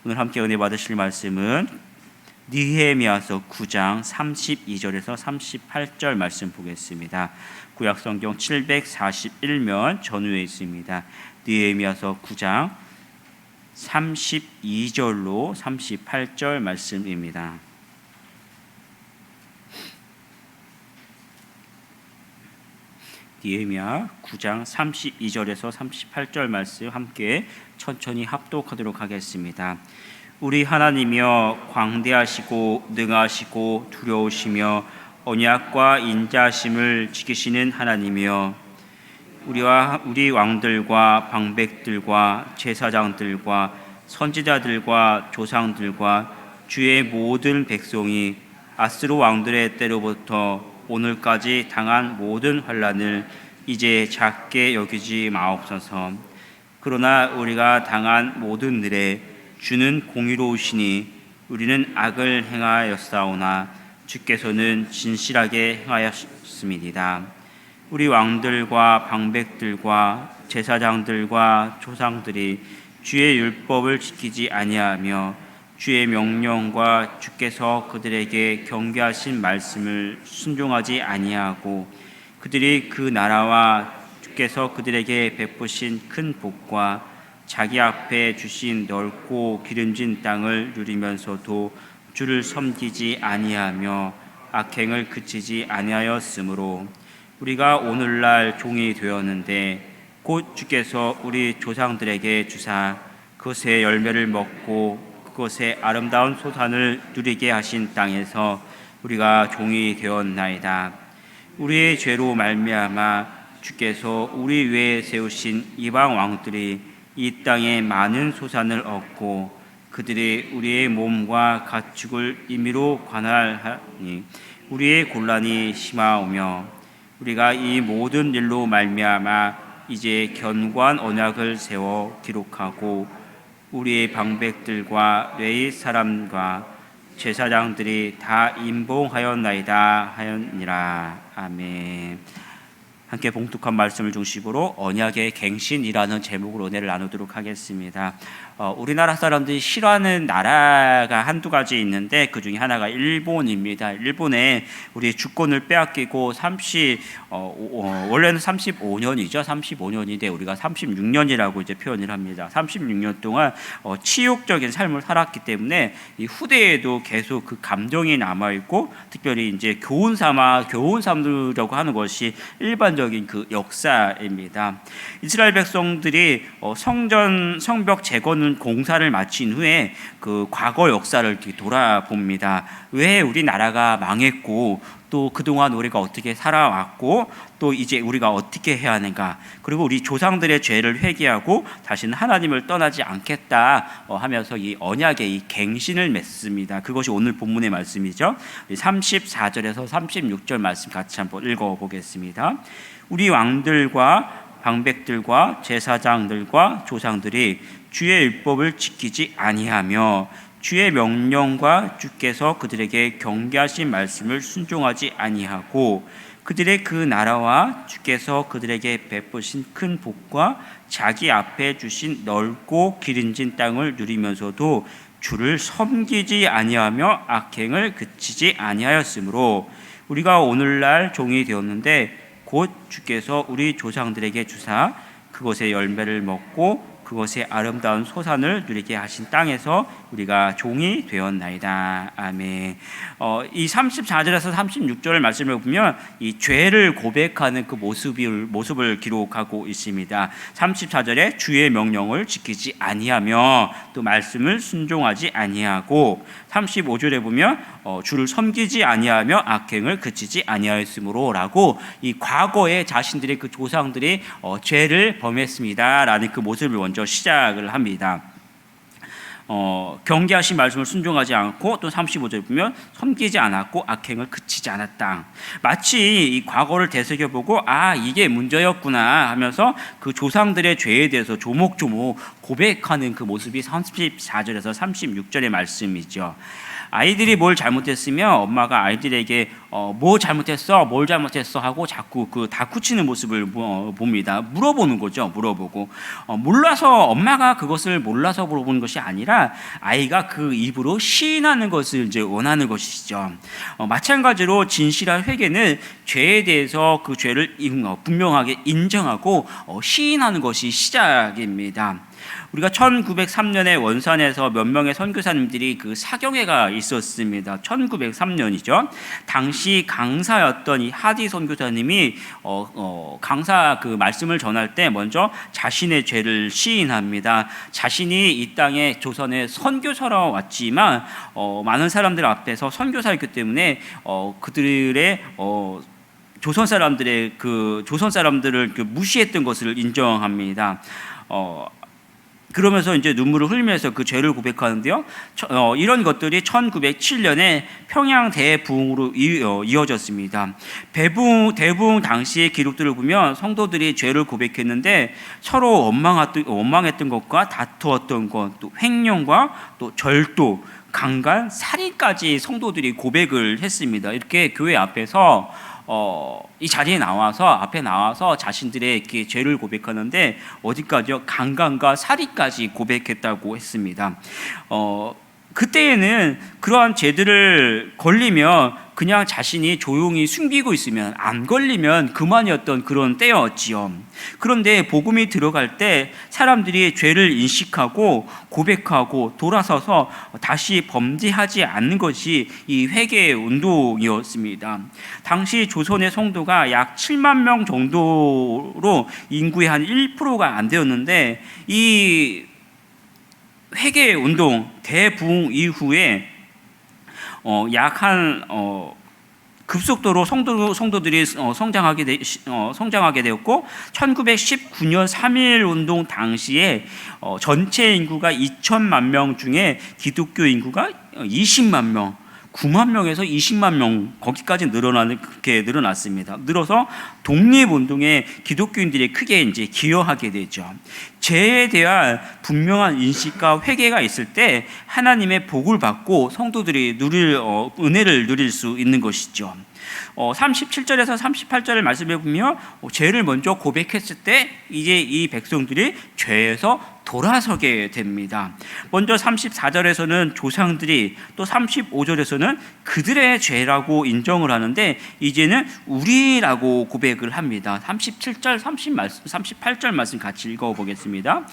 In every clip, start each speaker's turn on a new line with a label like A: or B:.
A: 오늘 함께 은혜 받으실 말씀은 느헤미야서 9장 32절에서 38절 말씀 보겠습니다. 구약성경 741면 전후에 있습니다. 느헤미야서 9장 32절로 38절 말씀입니다. 느헤미야 9장 32절에서 38절 말씀 함께 천천히 합독하도록 하겠습니다. 우리 하나님이여 광대하시고 능하시고 두려우시며 언약과 인자심을 지키시는 하나님이여 우리 왕들과 방백들과 제사장들과 선지자들과 조상들과 주의 모든 백성이 아스로 왕들의 때로부터 오늘까지 당한 모든 환난을 이제 작게 여기지 마옵소서. 그러나 우리가 당한 모든 일에 주는 공의로우시니 우리는 악을 행하였사오나 주께서는 진실하게 행하였습니다. 우리 왕들과 방백들과 제사장들과 조상들이 주의 율법을 지키지 아니하며 주의 명령과 주께서 그들에게 경계하신 말씀을 순종하지 아니하고 그들이 그 나라와 주께서 그들에게 베푸신 큰 복과 자기 앞에 주신 넓고 기름진 땅을 누리면서도 주를 섬기지 아니하며 악행을 그치지 아니하였으므로 우리가 오늘날 종이 되었는데 곧 주께서 우리 조상들에게 주사 그것의 열매를 먹고 그것의 아름다운 소산을 누리게 하신 땅에서 우리가 종이 되었나이다. 우리의 죄로 말미암아 주께서 우리 외에 세우신 이방 왕들이 이 땅에 많은 소산을 얻고 그들이 우리의 몸과 가축을 임의로 관할하니 우리의 곤란이 심하오며 우리가 이 모든 일로 말미암아 이제 견고한 언약을 세워 기록하고 우리의 방백들과 레위 사람과 제사장들이 다 임봉하였나이다 하였니라. 아멘. 함께 봉독한 말씀을 중심으로 언약의 갱신이라는 제목으로 은혜를 나누도록 하겠습니다. 우리나라 사람들이 싫어하는 나라가 한두 가지 있는데 그 중에 하나가 일본입니다. 일본에 우리 주권을 빼앗기고 원래는 35년이죠. 35년인데 우리가 36년이라고 이제 표현을 합니다. 36년 동안 치욕적인 삶을 살았기 때문에 이 후대에도 계속 그 감정이 남아 있고 특별히 이제 교훈 삼으려고 하는 것이 일반적인 그 역사입니다. 이스라엘 백성들이 성벽 재건 공사를 마친 후에 그 과거 역사를 돌아봅니다. 왜 우리나라가 망했고 또 그동안 우리가 어떻게 살아왔고 또 이제 우리가 어떻게 해야 하는가, 그리고 우리 조상들의 죄를 회개하고 다시는 하나님을 떠나지 않겠다 하면서 이 언약의 이 갱신을 맺습니다. 그것이 오늘 본문의 말씀이죠. 34절에서 36절 말씀 같이 한번 읽어보겠습니다. 우리 왕들과 방백들과 제사장들과 조상들이 주의 율법을 지키지 아니하며 주의 명령과 주께서 그들에게 경계하신 말씀을 순종하지 아니하고 그들의 그 나라와 주께서 그들에게 베푸신 큰 복과 자기 앞에 주신 넓고 기름진 땅을 누리면서도 주를 섬기지 아니하며 악행을 그치지 아니하였으므로 우리가 오늘날 종이 되었는데 곧 주께서 우리 조상들에게 주사 그것의 열매를 먹고 그것의 아름다운 소산을 누리게 하신 땅에서 우리가 종이 되었나이다. 아멘. 이 34절에서 36절 말씀을 보면 이 죄를 고백하는 그 모습을 기록하고 있습니다. 34절에 주의 명령을 지키지 아니하며 또 말씀을 순종하지 아니하고 35절에 보면 주를 섬기지 아니하며 악행을 그치지 아니하였으므로라고 이 과거에 자신들의 그 조상들이 죄를 범했습니다라는 그 모습을 먼저 시작을 합니다. 경계하신 말씀을 순종하지 않고 또 35절에 보면 섬기지 않았고 악행을 그치지 않았다. 마치 이 과거를 되새겨보고 이게 문제였구나 하면서 그 조상들의 죄에 대해서 조목조목 고백하는 그 모습이 34절에서 36절의 말씀이죠. 아이들이 뭘 잘못했으면 엄마가 아이들에게 뭐 잘못했어, 뭘 잘못했어 하고 자꾸 그 다쿠치는 모습을 봅니다. 물어보는 거죠. 물어보고 몰라서, 엄마가 그것을 몰라서 물어보는 것이 아니라 아이가 그 입으로 시인하는 것을 이제 원하는 것이죠. 마찬가지로 진실한 회개는 죄에 대해서 그 죄를 분명하게 인정하고 시인하는 것이 시작입니다. 우리가 1903년에 원산에서 몇 명의 선교사님들이 그 사경회가 있었습니다. 1903년이죠. 당시 강사였던 이 하디 선교사님이 강사 그 말씀을 전할 때 먼저 자신의 죄를 시인합니다. 자신이 이 땅에 조선에 선교사로 왔지만 많은 사람들 앞에서 선교사였기 때문에 그들의 조선 사람들의 그 조선 사람들을 무시했던 것을 인정합니다. 그러면서 이제 눈물을 흘리면서 그 죄를 고백하는데요. 이런 것들이 1907년에 평양 대부흥으로 이어졌습니다. 대부흥 당시의 기록들을 보면 성도들이 죄를 고백했는데 서로 원망했던 것과 다투었던 것, 또 횡령과 또 절도, 강간, 살인까지 성도들이 고백을 했습니다. 이렇게 교회 앞에서 이 자리에 앞에 나와서 자신들의 이렇게 죄를 고백하는데 어디까지요? 강간과 살인까지 고백했다고 했습니다. 그때에는 그러한 죄들을 걸리면 그냥 자신이 조용히 숨기고 있으면, 안 걸리면 그만이었던 그런 때였지요. 그런데 복음이 들어갈 때 사람들이 죄를 인식하고 고백하고 돌아서서 다시 범죄하지 않는 것이 이 회개 운동이었습니다. 당시 조선의 성도가 약 7만 명 정도로 인구의 한 1%가 안 되었는데, 이 회개 운동 대부흥 이후에 급속도로 성도들이 성장하게 되었고, 1919년 3.1 운동 당시에 전체 인구가 2천만 명 중에 기독교 인구가 20만 명, 9만 명에서 20만 명 거기까지 그렇게 늘어났습니다. 늘어서 독립운동에 기독교인들이 크게 이제 기여하게 되죠. 죄에 대한 분명한 인식과 회개가 있을 때 하나님의 복을 받고 성도들이 은혜를 누릴 수 있는 것이죠. 37절에서 38절을 말씀해 보면 죄를 먼저 고백했을 때 이제 이 백성들이 죄에서 돌아서게 됩니다. 먼저 34절에서는 조상들이, 또 35절에서는 그들의 죄라고 인정을 하는데 이제는 우리라고 고백을 합니다. 37절, 38절 말씀 같이 읽어보겠습니다.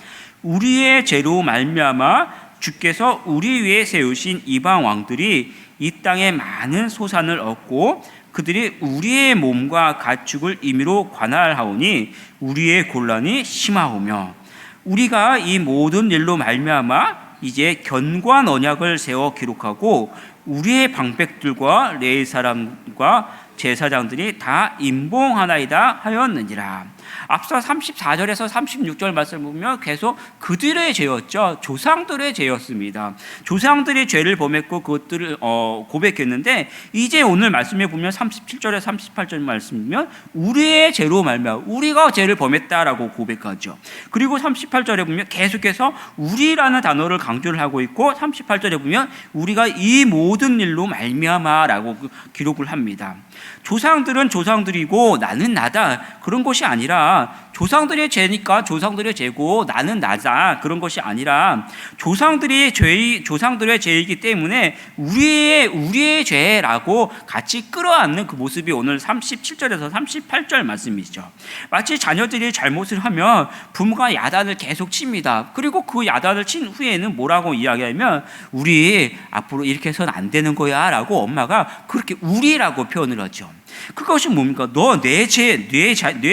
A: 우리의 죄로 말미암아 주께서 우리 위에 세우신 이방 왕들이 이 땅에 많은 소산을 얻고 그들이 우리의 몸과 가축을 임의로 관할하오니 우리의 곤란이 심하오며, 우리가 이 모든 일로 말미암아 이제 견고한 언약을 세워 기록하고 우리의 방백들과 레위 사람과 제사장들이 다 임봉하나이다 하였느니라. 앞서 34절에서 36절 말씀을 보면 계속 그들의 죄였죠. 조상들의 죄였습니다. 조상들이 죄를 범했고 그것들을 고백했는데, 이제 오늘 말씀에 보면 37절에 38절 말씀이면 우리의 죄로 말미암아 우리가 죄를 범했다라고 고백하죠. 그리고 38절에 보면 계속해서 우리라는 단어를 강조를 하고 있고, 38절에 보면 우리가 이 모든 일로 말미암아라고 기록을 합니다. 조상들은 조상들이고 나는 나다, 그런 것이 아니라, 조상들의 죄니까 조상들의 죄고 나는 나다, 그런 것이 아니라 조상들의 죄이기 때문에 우리의 죄라고 같이 끌어안는 그 모습이 오늘 37절에서 38절 말씀이죠. 마치 자녀들이 잘못을 하면 부모가 야단을 계속 칩니다. 그리고 그 야단을 친 후에는 뭐라고 이야기하면 우리 앞으로 이렇게 해서는 안 되는 거야 라고 엄마가 그렇게 우리라고 표현을 하죠. 그것이 뭡니까? 너 내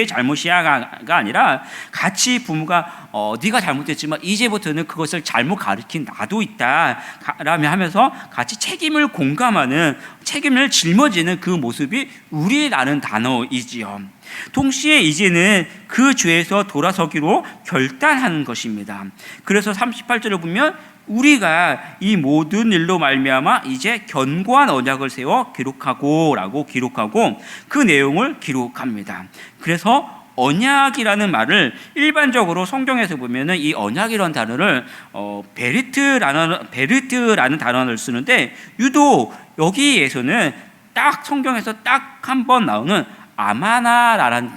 A: 잘못이야가 아니라 같이 부모가 네가 잘못했지만 이제부터는 그것을 잘못 가르친 나도 있다 라며 하면서 같이 책임을 공감하는, 책임을 짊어지는 그 모습이 우리라는 단어이지요. 동시에 이제는 그 죄에서 돌아서기로 결단하는 것입니다. 그래서 38절을 보면 우리가 이 모든 일로 말미암아 이제 견고한 언약을 세워 기록하고 그 내용을 기록합니다. 그래서 언약이라는 말을 일반적으로 성경에서 보면은 이 언약이라는 단어를 베르트라는 단어를 쓰는데, 유독 여기에서는 딱 성경에서 딱 한 번 나오는 아마나라는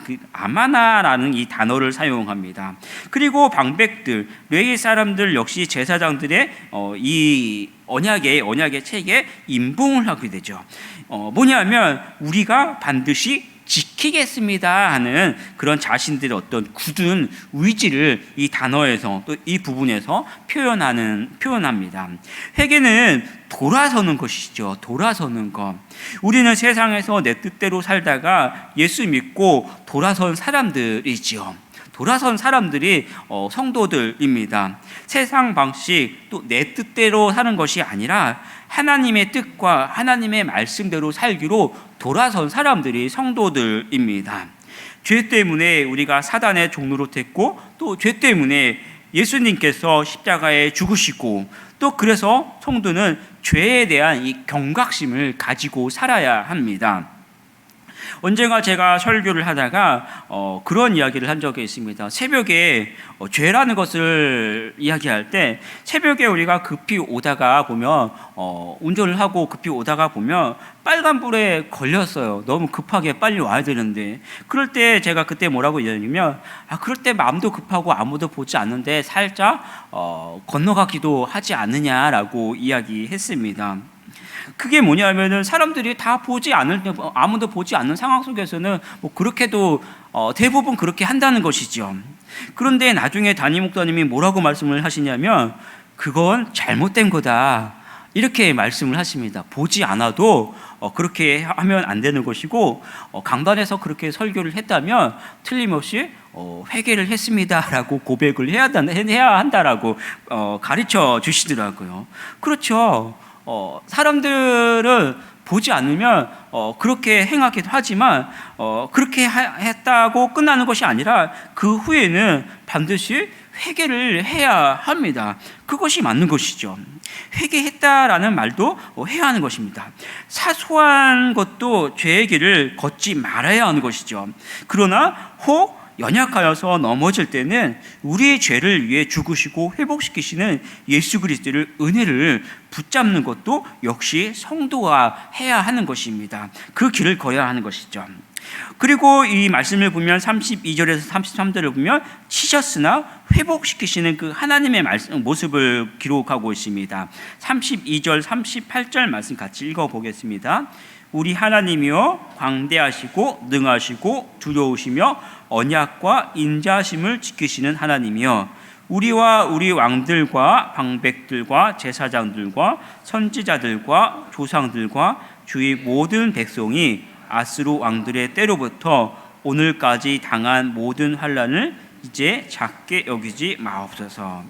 A: 이 단어를 사용합니다. 그리고 방백들, 레위 사람들 역시 제사장들의 이 언약의 책에 임봉을 하게 되죠. 뭐냐면 우리가 반드시 지키겠습니다 하는 그런 자신들의 어떤 굳은 의지를 이 단어에서, 또 이 부분에서 표현합니다. 회개는 돌아서는 것이죠. 돌아서는 것. 우리는 세상에서 내 뜻대로 살다가 예수 믿고 돌아선 사람들이지요. 돌아선 사람들이 성도들입니다. 세상 방식, 또 내 뜻대로 사는 것이 아니라 하나님의 뜻과 하나님의 말씀대로 살기로 돌아선 사람들이 성도들입니다. 죄 때문에 우리가 사단의 종로로 됐고, 또 죄 때문에 예수님께서 십자가에 죽으시고, 또 그래서 성도는 죄에 대한 이 경각심을 가지고 살아야 합니다. 언젠가 제가 설교를 하다가 그런 이야기를 한 적이 있습니다. 새벽에 죄라는 것을 이야기할 때, 새벽에 우리가 급히 오다가 보면 운전을 하고 급히 오다가 보면 빨간불에 걸렸어요. 너무 급하게 빨리 와야 되는데, 그럴 때 제가 그때 뭐라고 이야기하냐면, 그럴 때 마음도 급하고 아무도 보지 않는데 살짝 건너가기도 하지 않느냐라고 이야기했습니다. 그게 뭐냐면은 사람들이 다 아무도 보지 않는 상황 속에서는 뭐 그렇게도 대부분 그렇게 한다는 것이죠. 그런데 나중에 담임 목사님이 뭐라고 말씀을 하시냐면, 그건 잘못된 거다, 이렇게 말씀을 하십니다. 보지 않아도 그렇게 하면 안 되는 것이고, 강단에서 그렇게 설교를 했다면 틀림없이 회개를 했습니다라고 고백을 해야 한다라고 가르쳐 주시더라고요. 그렇죠. 사람들은 보지 않으면 그렇게 행하기도 하지만 그렇게 했다고 끝나는 것이 아니라 그 후에는 반드시 회개를 해야 합니다. 그것이 맞는 것이죠. 회개했다라는 말도 해야 하는 것입니다. 사소한 것도 죄의 길을 걷지 말아야 하는 것이죠. 그러나 혹 연약하여서 넘어질 때는 우리의 죄를 위해 죽으시고 회복시키시는 예수 그리스도의 은혜를 붙잡는 것도 역시 성도가 해야 하는 것입니다. 그 길을 걸어야 하는 것이죠. 그리고 이 말씀을 보면 32절에서 33절을 보면 치셨으나 회복시키시는 그 하나님의 모습을 기록하고 있습니다. 32절 38절 말씀 같이 읽어보겠습니다. 우리 하나님이여 광대하시고 능하시고 두려우시며 언약과 인자심을 지키시는 하나님이여, 우리와 우리 왕들과 방백들과 제사장들과 선지자들과 조상들과 주의 모든 백성이 아스루 왕들의 때로부터 오늘까지 당한 모든 환난을 이제 작게 여기지 마옵소서.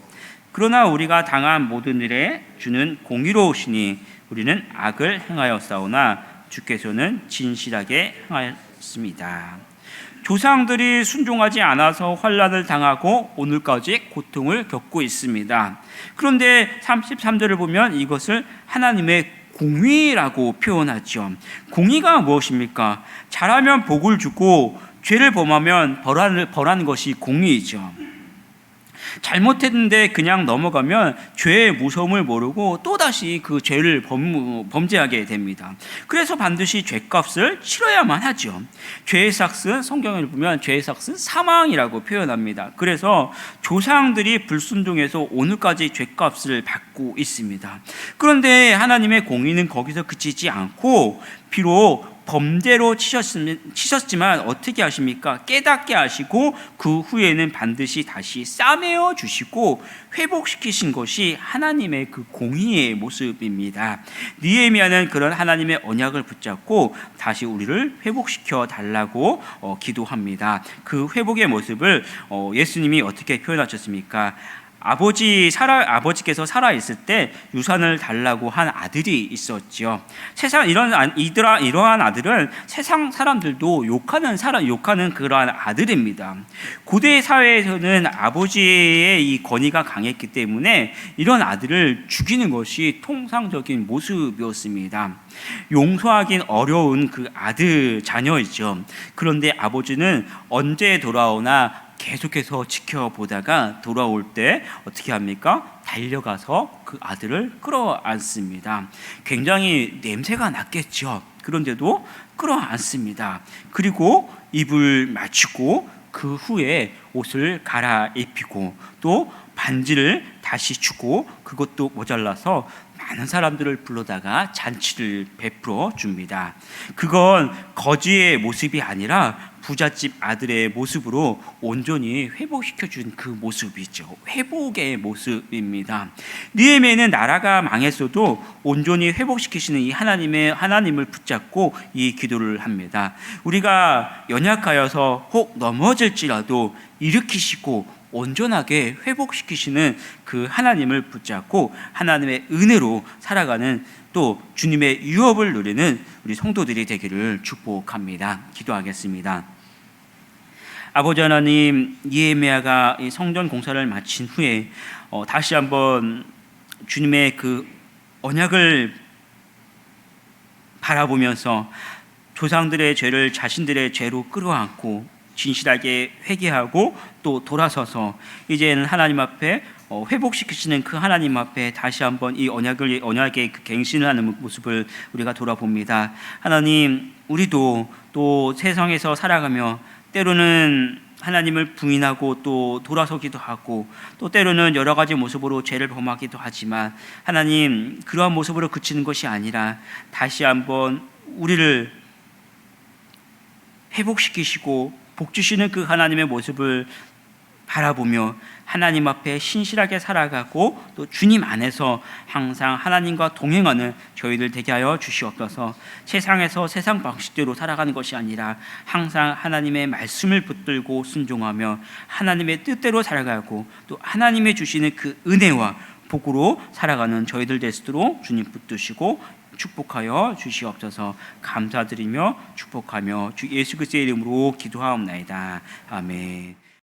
A: 그러나 우리가 당한 모든 일에 주는 공의로우시니 우리는 악을 행하였사오나 주께서는 진실하게 행하였습니다. 조상들이 순종하지 않아서 환난을 당하고 오늘까지 고통을 겪고 있습니다. 그런데 33절을 보면 이것을 하나님의 공의라고 표현하죠. 공의가 무엇입니까? 잘하면 복을 주고 죄를 범하면 벌하는 것이 공의이죠. 잘못했는데 그냥 넘어가면 죄의 무서움을 모르고 또다시 그 죄를 범죄하게 됩니다. 그래서 반드시 죄값을 치러야만 하죠. 죄의 삭은, 성경을 보면 죄의 삭은 사망이라고 표현합니다. 그래서 조상들이 불순종해서 오늘까지 죄값을 받고 있습니다. 그런데 하나님의 공의는 거기서 그치지 않고, 비록 범죄로 치셨지만 어떻게 하십니까? 깨닫게 하시고 그 후에는 반드시 다시 싸매어 주시고 회복시키신 것이 하나님의 그 공의의 모습입니다. 느헤미야는 그런 하나님의 언약을 붙잡고 다시 우리를 회복시켜 달라고 기도합니다. 그 회복의 모습을 예수님이 어떻게 표현하셨습니까? 아버지께서 살아 있을 때 유산을 달라고 한 아들이 있었지요. 이러한 아들은 세상 사람들도 욕하는 그러한 아들입니다. 고대 사회에서는 아버지의 이 권위가 강했기 때문에 이런 아들을 죽이는 것이 통상적인 모습이었습니다. 용서하긴 어려운 그 아들 자녀이죠. 그런데 아버지는 언제 돌아오나 계속해서 지켜보다가 돌아올 때 어떻게 합니까? 달려가서 그 아들을 끌어안습니다. 굉장히 냄새가 났겠죠. 그런데도 끌어안습니다. 그리고 입을 맞추고 그 후에 옷을 갈아입히고 또 반지를 다시 주고 그것도 모자라서 많은 사람들을 불러다가 잔치를 베풀어 줍니다. 그건 거지의 모습이 아니라 부잣집 아들의 모습으로 온전히 회복시켜준 그 모습이죠. 회복의 모습입니다. 느헤미야는 나라가 망했어도 온전히 회복시키시는 이 하나님을 붙잡고 이 기도를 합니다. 우리가 연약하여서 혹 넘어질지라도 일으키시고 온전하게 회복시키시는 그 하나님을 붙잡고 하나님의 은혜로 살아가는 또 주님의 유업을 누리는 우리 성도들이 되기를 축복합니다. 기도하겠습니다. 아버지 하나님, 느헤미야가 이 성전 공사를 마친 후에 다시 한번 주님의 그 언약을 바라보면서 조상들의 죄를 자신들의 죄로 끌어안고 진실하게 회개하고 또 돌아서서 이제는 하나님 앞에 회복시키시는 그 하나님 앞에 다시 한번 이 언약의 그 갱신을 하는 모습을 우리가 돌아봅니다. 하나님, 우리도 또 세상에서 살아가며 때로는 하나님을 부인하고 또 돌아서기도 하고 또 때로는 여러 가지 모습으로 죄를 범하기도 하지만 하나님, 그러한 모습으로 그치는 것이 아니라 다시 한번 우리를 회복시키시고 복 주시는 그 하나님의 모습을 바라보며 하나님 앞에 신실하게 살아가고 또 주님 안에서 항상 하나님과 동행하는 저희들 되게 하여 주시옵소서. 세상에서 세상 방식대로 살아가는 것이 아니라 항상 하나님의 말씀을 붙들고 순종하며 하나님의 뜻대로 살아가고 또 하나님의 주시는 그 은혜와 복으로 살아가는 저희들 될 수 있도록 주님 붙드시고 축복하여 주시옵소서. 감사드리며 축복하며 주 예수 그리스도의 이름으로 기도하옵나이다. 아멘.